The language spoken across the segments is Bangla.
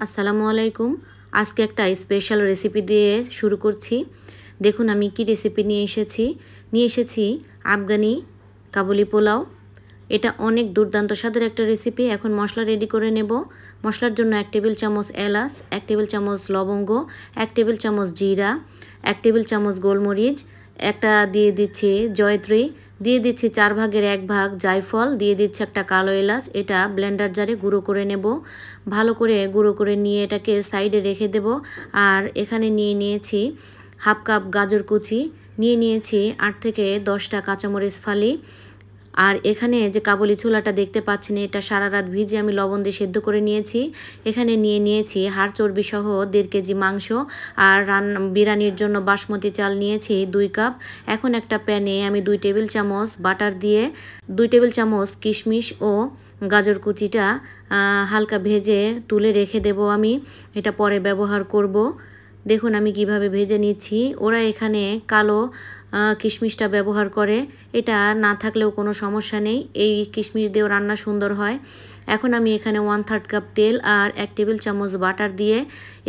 আসসালামু আলাইকুম। আজকে একটা স্পেশাল রেসিপি দিয়ে শুরু করছি। দেখুন আমি কি রেসিপি নিয়ে এসেছি আফগানি কাবুলি পোলাও। এটা অনেক দুর্দান্ত স্বাদের একটা রেসিপি। এখন মশলা রেডি করে নেব। মশলার জন্য 1 টেবিল চামচ এলাচ, 1 টেবিল চামচ লবঙ্গ, 1 টেবিল চামচ জিরা, 1 টেবিল চামচ গোলমরিচ, একটা দিয়ে দিচ্ছি জয়ত্রী, দিয়ে দিচ্ছি 4 ভাগের 1 ভাগ জায়ফল, দিয়ে দিচ্ছি একটা কালো এলাচ। এটা ব্লেন্ডার জারে গুঁড়ো করে নেব। ভালো করে গুঁড়ো করে নিয়ে এটাকে সাইডে রেখে দেব। আর এখানে নিয়েছি হাফ কাপ গাজর কুচি, নিয়েছি 8 থেকে 10টা কাঁচামরিচ ফালি। আর এখানে যে কাবুলি ছোলাটা দেখতে পাচ্ছেন, এটা সারা রাত ভিজে আমি লবণ দিয়ে সেদ্ধ করে নিয়েছি। এখানে নিয়েছি হাড় চর্বি সহ 1.5 কেজি মাংস। আর বিরিয়ানির জন্য বাসমতি চাল নিয়েছি 2 কাপ। এখন একটা প্যানে আমি 2 টেবিল চামচ বাটার দিয়ে 2 টেবিল চামচ কিশমিশ ও গাজর কুচিটা হালকা ভেজে তুলে রেখে দেব। আমি এটা পরে ব্যবহার করব। দেখুন আমি কিভাবে ভেজে নিচ্ছি। ওরা এখানে কালো কিশমিশটা ব্যবহার করে, এটা না থাকলেও কোনো সমস্যা নেই, এই কিশমিশ দিয়েও রান্না সুন্দর হয়। এখন আমি এখানে 1/3 কাপ তেল আর 1 টেবিল চামচ বাটার দিয়ে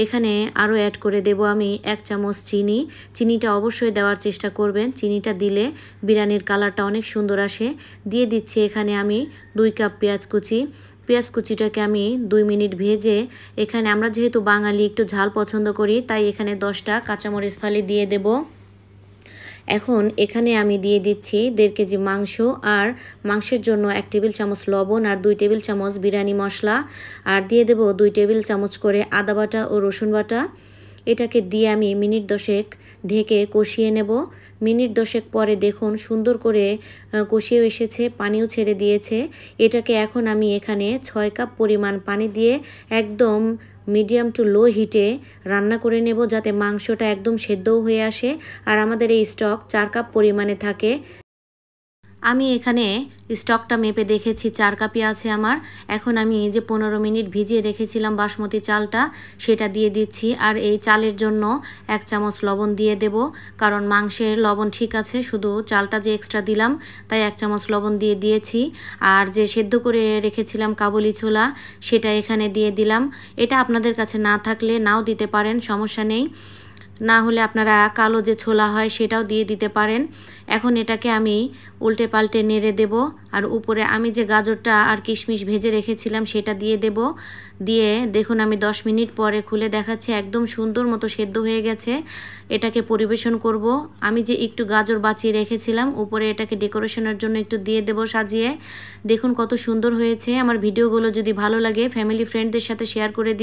এখানে আরও অ্যাড করে দেব আমি 1 চামচ চিনি। চিনিটা অবশ্যই দেওয়ার চেষ্টা করবেন, চিনিটা দিলে বিরিয়ানির কালারটা অনেক সুন্দর আসে। দিয়ে দিচ্ছি এখানে আমি 2 কাপ পেঁয়াজ কুচি। পেঁয়াজ কুচিটাকে আমি 2 মিনিট ভেজে, এখানে আমরা যেহেতু বাঙালি একটু ঝাল পছন্দ করি, তাই এখানে 10টা কাঁচামরিচ ফালি দিয়ে দেব। এখন এখানে আমি দিয়ে দিচ্ছি 1.5 কেজি মাংস, আর মাংসের জন্য 1 টেবিল চামচ লবণ আর 2 টেবিল চামচ বিরিয়ানি মশলা, আর দিয়ে দেব 2 টেবিল চামচ করে আদা বাটা ও রসুন বাটা। এটাকে দিয়ে আমি মিনিট 10 ঢেকে কষিয়ে নেব। মিনিট 10 পরে দেখুন সুন্দর করে কষিয়ে এসেছে, পানিও ছেড়ে দিয়েছে। এটাকে এখন আমি এখানে 6 কাপ পরিমাণ পানি দিয়ে একদম মিডিয়াম টু লো হিটে রান্না করে নেব, যাতে মাংসটা একদম সেদ্ধও হয়ে আসে। আর আমাদের এই স্টক 4 কাপ পরিমাণে থাকে। আমি এখানে স্টকটা মেপে দেখেছি 4 কাপই আছে আমার। এখন আমি যে 15 মিনিট ভিজিয়ে রেখেছিলাম বাসমতি চালটা, সেটা দিয়ে দিচ্ছি। আর এই চালের জন্য 1 চামচ লবণ দিয়ে দেব, কারণ মাংসের লবণ ঠিক আছে, শুধু চালটা যে এক্সট্রা দিলাম তাই 1 চামচ লবণ দিয়ে দিয়েছি। আর যে সেদ্ধ করে রেখেছিলাম কাবুলি ছোলা, সেটা এখানে দিয়ে দিলাম। এটা আপনাদের কাছে না থাকলে নাও দিতে পারেন, সমস্যা নেই। না হলে আপনারা কালো যে ছোলা হয় সেটাও দিয়ে দিতে পারেন। এখন এটাকে আমি উল্টে পাল্টে নেড়ে দেব। আর উপরে আমি যে গাজরটা আর কিশমিশ ভেজে রেখেছিলাম সেটা দিয়ে দেব। দিয়ে দেখুন আমি 10 মিনিট পরে খুলে দেখাচ্ছি, একদম সুন্দর মতো সেদ্ধ হয়ে গেছে। এটাকে পরিবেশন করব। আমি যে একটু গাজর বাঁচিয়ে রেখেছিলাম, উপরে এটাকে ডেকোরেশনের জন্য একটু দিয়ে দেব সাজিয়ে। দেখুন কত সুন্দর হয়েছে। আমার ভিডিওগুলো যদি ভালো লাগে ফ্যামিলি ফ্রেন্ডদের সাথে শেয়ার করে দিন।